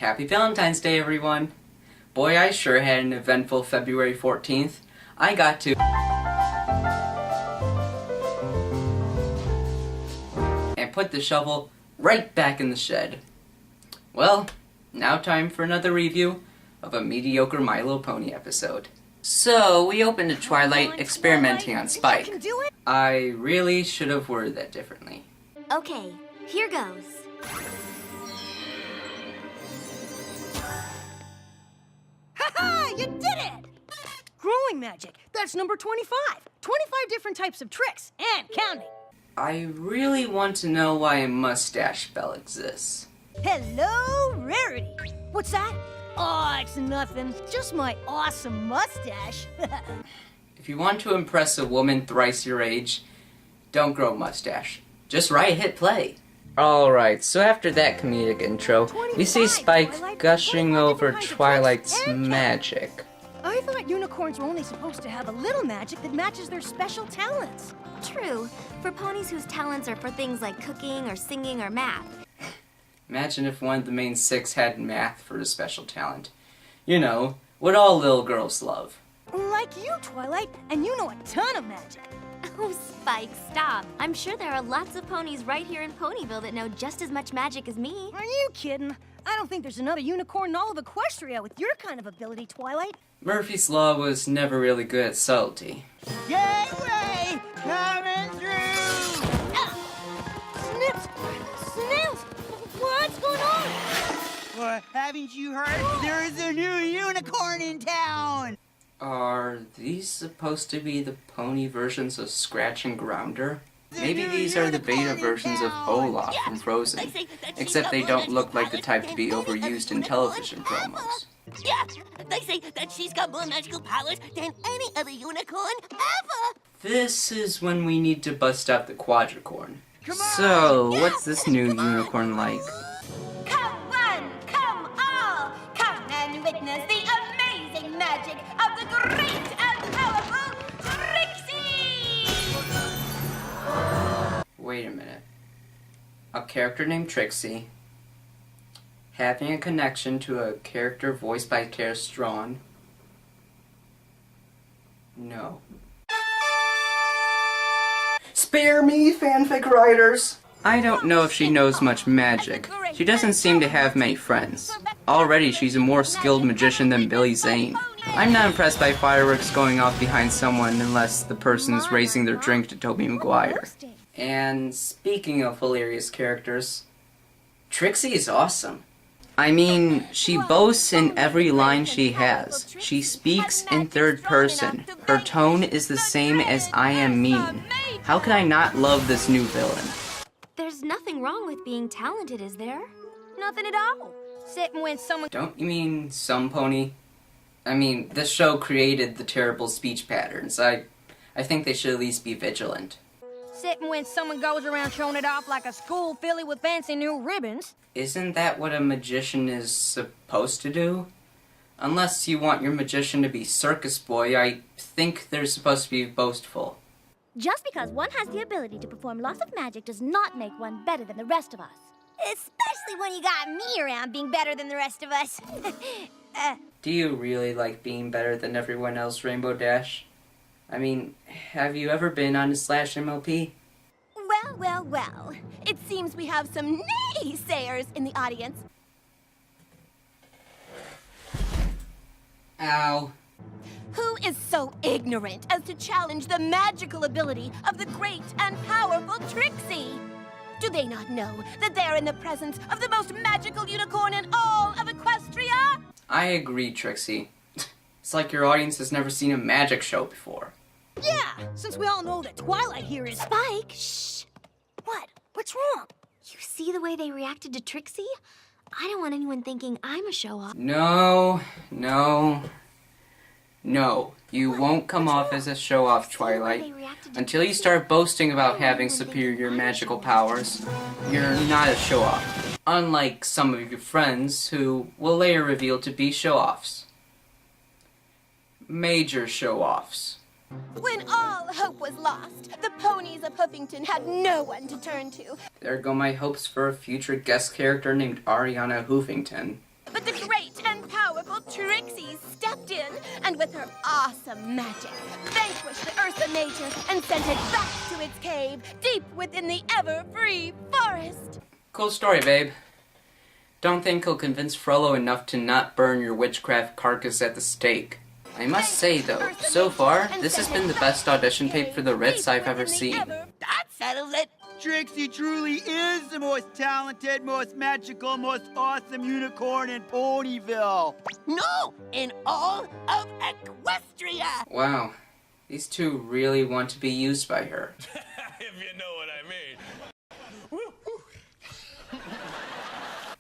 Happy Valentine's Day, everyone! Boy, I sure had an eventful February 14th. I got to and put the shovel right back in the shed. Well, now time for another review of a mediocre My Little Pony episode. So, we opened to Twilight experimenting on Spike. I really should have worded that differently. Okay, here goes. Ha-ha! You did it! Growing magic. That's number 25. 25 different types of tricks, and counting. I really want to know why a mustache spell exists. Hello, Rarity. What's that? Oh, it's nothing. Just my awesome mustache. If you want to impress a woman thrice your age, don't grow a mustache. Just hit play. Alright, so after that comedic intro, we see Spike gushing over Twilight's magic. I thought unicorns were only supposed to have a little magic that matches their special talents. True, for ponies whose talents are for things like cooking or singing or math. Imagine if one of the main six had math for a special talent. You know, what all little girls love. Like you, Twilight, and you know a ton of magic. Oh, Spike, stop. I'm sure there are lots of ponies right here in Ponyville that know just as much magic as me. Are you kidding? I don't think there's another unicorn in all of Equestria with your kind of ability, Twilight. Murphy's Law was never really good at subtlety. Gateway coming through! Snips! Snails! What's going on? Well, haven't you heard? There's a new unicorn in town! Are these supposed to be the pony versions of Scratch and Grounder? Maybe these are the beta versions of Olaf from Frozen, except they don't look like the type to be overused in television promos. Yeah, they say that she's got more magical powers than any other unicorn ever! This is when we need to bust out the quadricorn. So, what's this new unicorn like? Come one, come all, come and witness the amazing magic of the great and powerful Trixie! Wait a minute. A character named Trixie having a connection to a character voiced by Tara Strong? No. Spare me, fanfic writers! I don't know if she knows much magic. She doesn't seem to have many friends. Already she's a more skilled magician than Billy Zane. I'm not impressed by fireworks going off behind someone unless the person's raising their drink to Tobey Maguire. And speaking of hilarious characters, Trixie is awesome. I mean, she boasts in every line she has. She speaks in third person. Her tone is the same as I am mean. How can I not love this new villain? There's nothing wrong with being talented, is there? Nothing at all. Sitting when someone... Don't you mean some pony? I mean, this show created the terrible speech patterns. I think they should at least be vigilant. Sitting when someone goes around showing it off like a school filly with fancy new ribbons. Isn't that what a magician is supposed to do? Unless you want your magician to be Circus Boy, I think they're supposed to be boastful. Just because one has the ability to perform lots of magic does not make one better than the rest of us. Especially when you got me around being better than the rest of us. Do you really like being better than everyone else, Rainbow Dash? I mean, have you ever been on a Slash MLP? Well. It seems we have some naysayers in the audience. Ow. Who is so ignorant as to challenge the magical ability of the great and powerful Trixie? Do they not know that they're in the presence of the most magical unicorn in all of Equestria? I agree, Trixie. It's like your audience has never seen a magic show before. Yeah, since we all know that Twilight here is... Spike, shh! What? What's wrong? You see the way they reacted to Trixie? I don't want anyone thinking I'm a show-off. No. You won't come off as a show-off, Twilight. Until you start boasting about having superior magical powers, you're not a show-off. Unlike some of your friends who will later reveal to be show-offs. Major show-offs. When all hope was lost, the ponies of Hoofington had no one to turn to. There go my hopes for a future guest character named Ariana Hoofington. But powerful Trixie stepped in and with her awesome magic vanquished the Ursa Major and sent it back to its cave deep within the ever-free forest. Cool story, babe. Don't think he'll convince Frollo enough to not burn your witchcraft carcass at the stake. I must say, though, so far, this has been the best audition tape for the Ritz I've ever seen. That settles it. Trixie truly is the most talented, most magical, most awesome unicorn in Ponyville. No, in all of Equestria. Wow, these two really want to be used by her. If you know what I mean.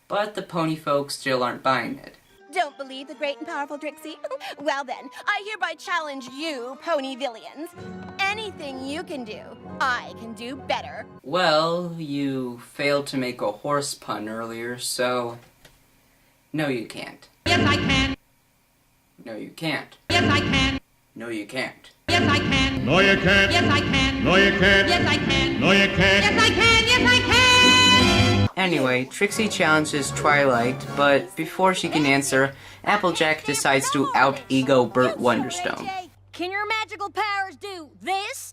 But the pony folks still aren't buying it. Don't believe the great and powerful Trixie? Well then, I hereby challenge you, Ponyvillians. Anything you can do, I can do better. Well, you failed to make a horse pun earlier, so... No, you can't. Yes, I can. No, you can't. Yes, I can. No, you can't. Yes, I can. No, you can't. Yes, I can. No, you can't. Yes, I can. No, you can't. Yes, I can. Yes, I can. Anyway, Trixie challenges Twilight, but before she can answer, Applejack decides to out-ego Burt Wonderstone. Can your magical powers do this?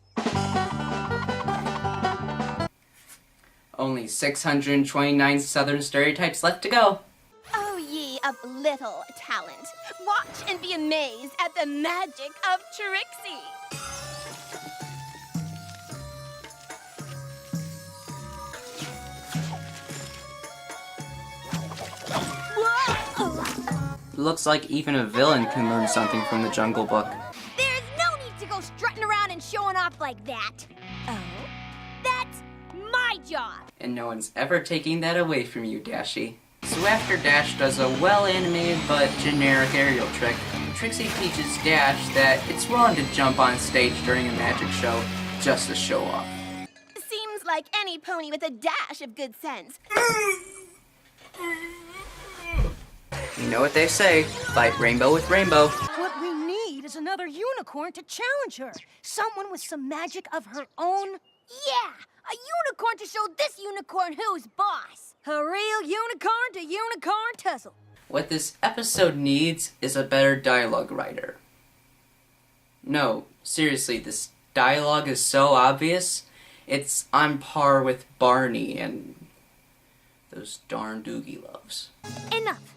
Only 629 Southern stereotypes left to go. Oh, ye of little talent, watch and be amazed at the magic of Trixie. Looks like even a villain can learn something from the Jungle Book. There's no need to go strutting around and showing off like that. Oh? That's my job. And no one's ever taking that away from you, Dashie. So after Dash does a well-animated but generic aerial trick, Trixie teaches Dash that it's wrong to jump on stage during a magic show just to show off. Seems like any pony with a dash of good sense. You know what they say, fight rainbow with rainbow. What we need is another unicorn to challenge her. Someone with some magic of her own. Yeah, a unicorn to show this unicorn who's boss. A real unicorn to unicorn tussle. What this episode needs is a better dialogue writer. No, seriously, this dialogue is so obvious, it's on par with Barney and those darn Doogie Loves. Enough,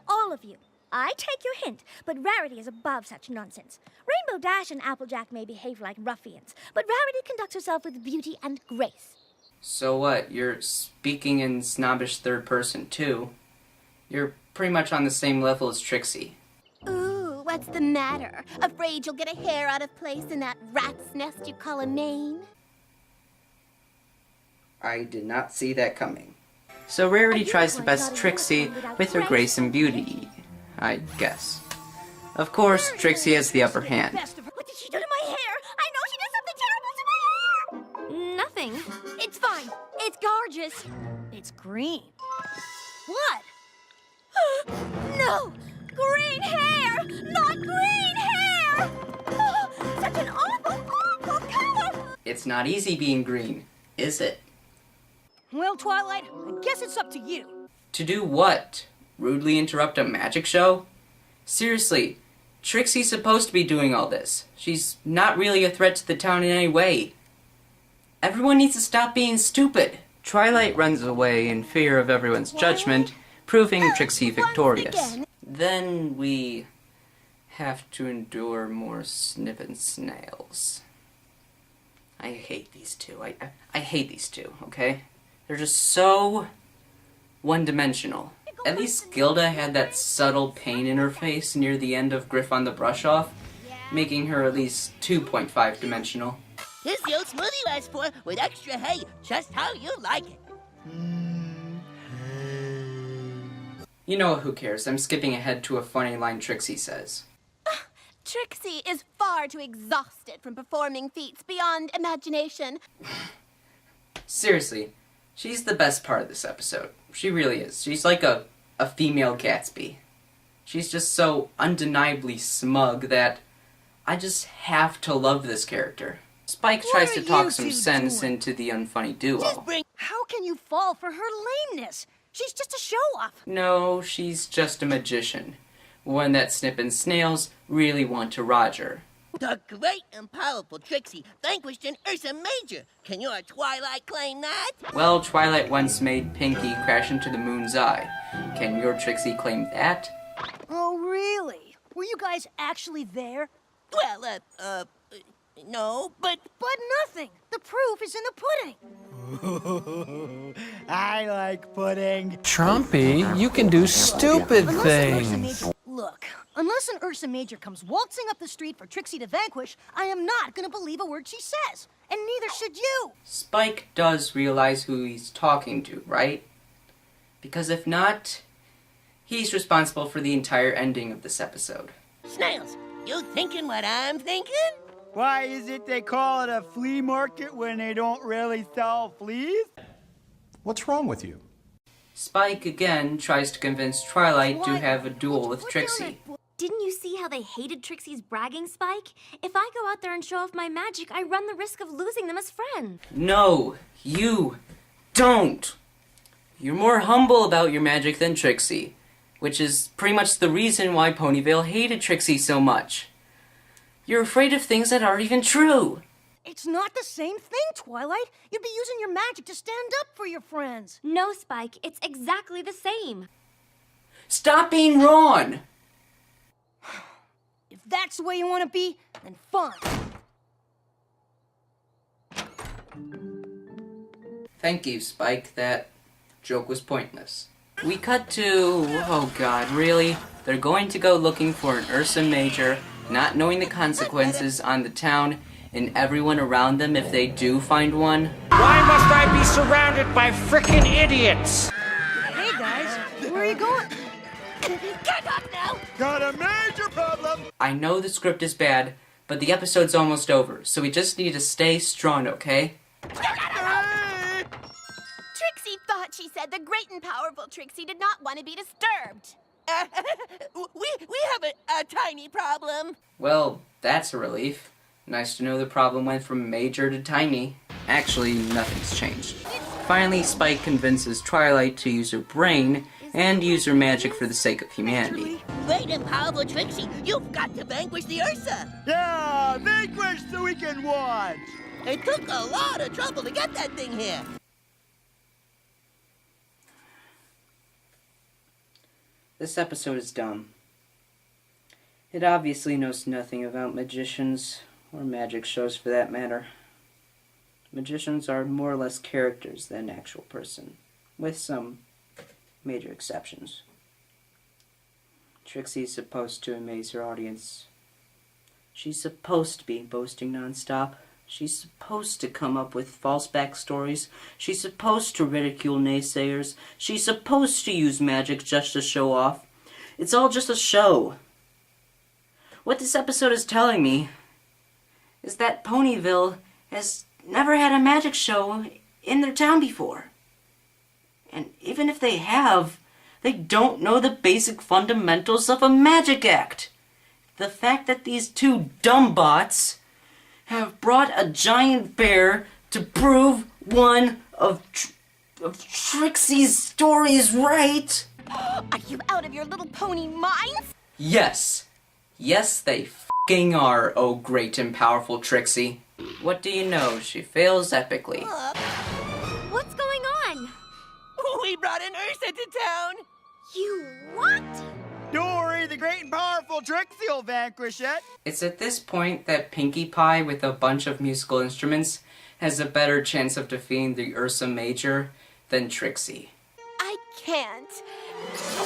all of you. I take your hint, but Rarity is above such nonsense. Rainbow Dash and Applejack may behave like ruffians, but Rarity conducts herself with beauty and grace. So what, you're speaking in snobbish third person too? You're pretty much on the same level as Trixie. Ooh, what's the matter? Afraid you'll get a hair out of place in that rat's nest you call a mane? I did not see that coming. So Rarity tries to best Trixie with her grace and beauty, I guess. Of course, Trixie has the upper hand. What did she do to my hair? I know she did something terrible to my hair! Nothing. It's fine. It's gorgeous. It's green. What? No! Green hair! Not green hair! Oh, such an awful, awful color! It's not easy being green, is it? Well, Twilight, I guess it's up to you. To do what? Rudely interrupt a magic show? Seriously, Trixie's supposed to be doing all this. She's not really a threat to the town in any way. Everyone needs to stop being stupid. Twilight runs away in fear of everyone's judgment, proving Trixie victorious. Then we have to endure more snipping snails. I hate these two. I hate these two, okay? They're just so one-dimensional. At least Gilda had that subtle pain in her face near the end of Griff on the Brush-Off, making her at least 2.5 dimensional. Here's the old smoothie you asked for with extra hay, just how you like it. You know, who cares? I'm skipping ahead to a funny line Trixie says. Trixie is far too exhausted from performing feats beyond imagination. Seriously, she's the best part of this episode. She really is. She's like a female Gatsby. She's just so undeniably smug that I just have to love this character. Spike tries to talk some sense into the unfunny duo. How can you fall for her lameness? She's just a show-off. No, she's just a magician. one that Snip and Snails really want to Roger. The great and powerful Trixie vanquished an Ursa Major. Can your Twilight claim that? Well, Twilight once made Pinky crash into the moon's eye. Can your Trixie claim that? Oh, really? Were you guys actually there? Well, no, but... But nothing. The proof is in the pudding. I like pudding. Trumpy, you can do stupid things. Look, unless an Ursa Major comes waltzing up the street for Trixie to vanquish, I am not gonna believe a word she says. And neither should you. Spike does realize who he's talking to, right? Because if not, he's responsible for the entire ending of this episode. Snails, you thinking what I'm thinking? Why is it they call it a flea market when they don't really sell fleas? What's wrong with you? Spike again tries to convince Twilight to have a duel with Trixie. Didn't you see how they hated Trixie's bragging, Spike? If I go out there and show off my magic, I run the risk of losing them as friends. No, you don't. You're more humble about your magic than Trixie, which is pretty much the reason why Ponyville hated Trixie so much. You're afraid of things that aren't even true. It's not the same thing, Twilight. You'd be using your magic to stand up for your friends. No, Spike, it's exactly the same. Stop being Ron! If that's the way you want to be, then fine. Thank you, Spike. That joke was pointless. We cut to... oh god, really? They're going to go looking for an Ursa Major, not knowing the consequences on the town and everyone around them if they do find one. Why must I be surrounded by frickin' idiots? Hey, guys, where are you going? Get up now! Got a major problem! I know the script is bad, but the episode's almost over, so we just need to stay strong, okay? Trixie thought she said the great and powerful Trixie did not want to be disturbed. We have a tiny problem. Well, that's a relief. Nice to know the problem went from major to tiny. Actually, nothing's changed. Finally, Spike convinces Twilight to use her brain and use her magic for the sake of humanity. Great and powerful Trixie, you've got to vanquish the Ursa. Yeah, vanquish so we can watch! It took a lot of trouble to get that thing here. This episode is dumb. It obviously knows nothing about magicians, or magic shows for that matter. Magicians are more or less characters than actual person, with some major exceptions. Trixie's supposed to amaze her audience. She's supposed to be boasting nonstop. She's supposed to come up with false backstories. She's supposed to ridicule naysayers. She's supposed to use magic just to show off. It's all just a show. What this episode is telling me is that Ponyville has never had a magic show in their town before. And even if they have, they don't know the basic fundamentals of a magic act. The fact that these two dumb bots have brought a giant bear to prove one of Trixie's stories right. Are you out of your little pony minds? Yes. Yes, they f***ing are, oh great and powerful Trixie. What do you know? She fails epically. What's going on? We brought an Ursa to town. You what? Don't worry, the great and powerful Trixie will vanquish it. It's at this point that Pinkie Pie, with a bunch of musical instruments, has a better chance of defeating the Ursa Major than Trixie. I can't.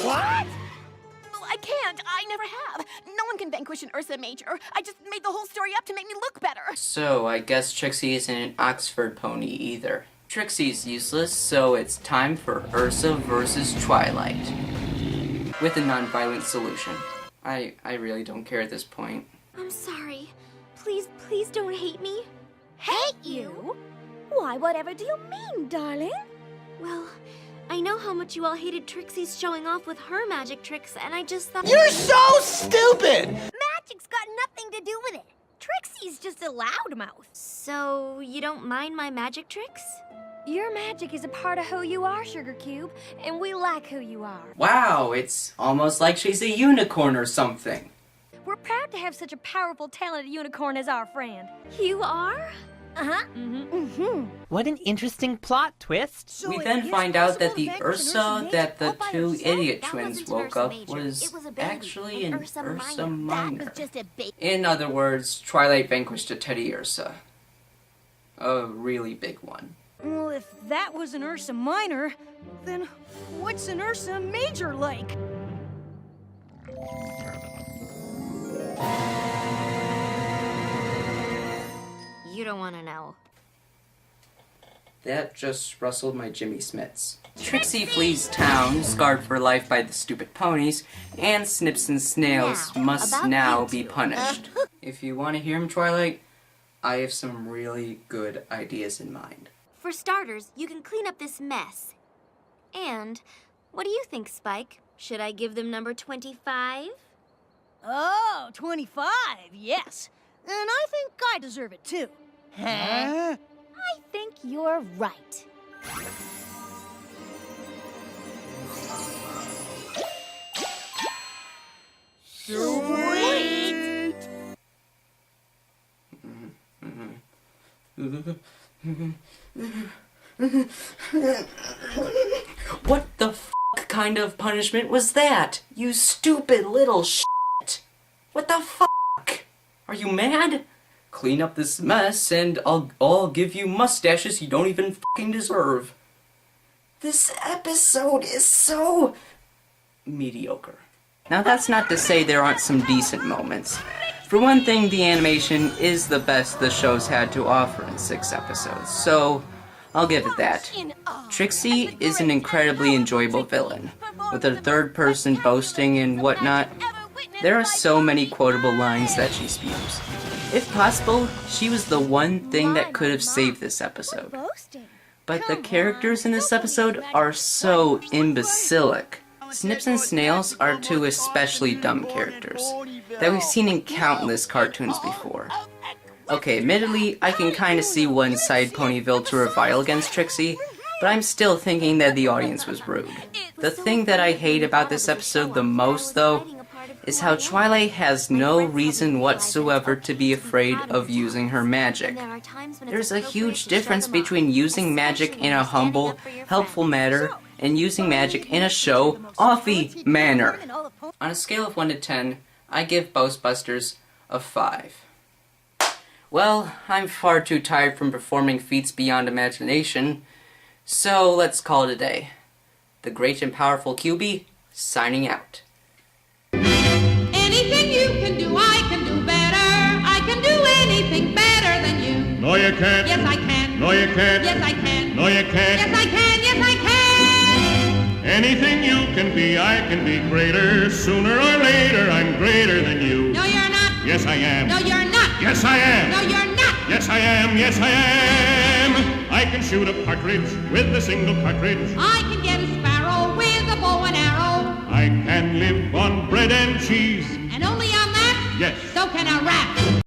What? I can't. I never have. No one can vanquish an Ursa Major. I just made the whole story up to make me look better. So, I guess Trixie isn't an Oxford pony either. Trixie's useless, so it's time for Ursa versus Twilight. With a non-violent solution. I really don't care at this point. I'm sorry. Please don't hate me. Hate you? Why, whatever do you mean, darling? Well, I know how much you all hated Trixie's showing off with her magic tricks, and I just thought... You're so stupid! Magic's got nothing to do with it. Trixie's just a loudmouth. So, you don't mind my magic tricks? Your magic is a part of who you are, Sugarcube, and we like who you are. Wow, it's almost like she's a unicorn or something. We're proud to have such a powerful, talented unicorn as our friend. You are? Uh-huh. What an interesting plot twist. We then find out that the Ursa that the two idiot twins woke up was actually an Ursa Minor. In other words, Twilight vanquished a Teddy Ursa. A really big one. Well, if that was an Ursa Minor, then what's an Ursa Major like? You don't want to know. That just rustled my Jimmy Smiths. Trixie flees town, scarred for life by the stupid ponies, and Snips and Snails must now be punished. If you want to hear him, Twilight, I have some really good ideas in mind. For starters, you can clean up this mess. And what do you think, Spike? Should I give them number 25? Oh, 25, yes. And I think I deserve it too. Huh? I think you're right. Sweet! What the f*** kind of punishment was that? You stupid little shit! What the f***? Are you mad? Clean up this mess and I'll give you mustaches you don't even f***ing deserve. This episode is so mediocre. Now that's not to say there aren't some decent moments. For one thing, the animation is the best the show's had to offer in 6 episodes, so I'll give it that. Trixie is an incredibly enjoyable villain. With her third person boasting and whatnot, there are so many quotable lines that she spews. If possible, she was the one thing that could have saved this episode. But the characters in this episode are so imbecilic. Snips and Snails are two especially dumb characters that we've seen in countless cartoons before. Okay, admittedly, I can kinda see one side Ponyville to revile against Trixie, but I'm still thinking that the audience was rude. The thing that I hate about this episode the most, though, is how Twilight has no reason whatsoever to be afraid of using her magic. There's a huge difference between using magic in a humble, helpful manner and using magic in a show-offy manner. On a scale of 1 to 10, I give Boastbusters a 5. Well, I'm far too tired from performing feats beyond imagination, so let's call it a day. The great and powerful QB, signing out. Anything you can do, I can do better. I can do anything better than you. No, you can't. Yes, I can. No, you can't. Yes, I can. No, you can't. Yes, I can. Yes, I can. Anything you can be, I can be greater. Sooner or later, I'm greater than you. No, you're not. Yes, I am. No, you're not. Yes, I am. No, you're not. Yes, I am. Yes, I am. I can shoot a partridge with a single cartridge. I can get a sparrow with a bow and arrow. I can live on bread and cheese. And only on that? Yes. So can a rat.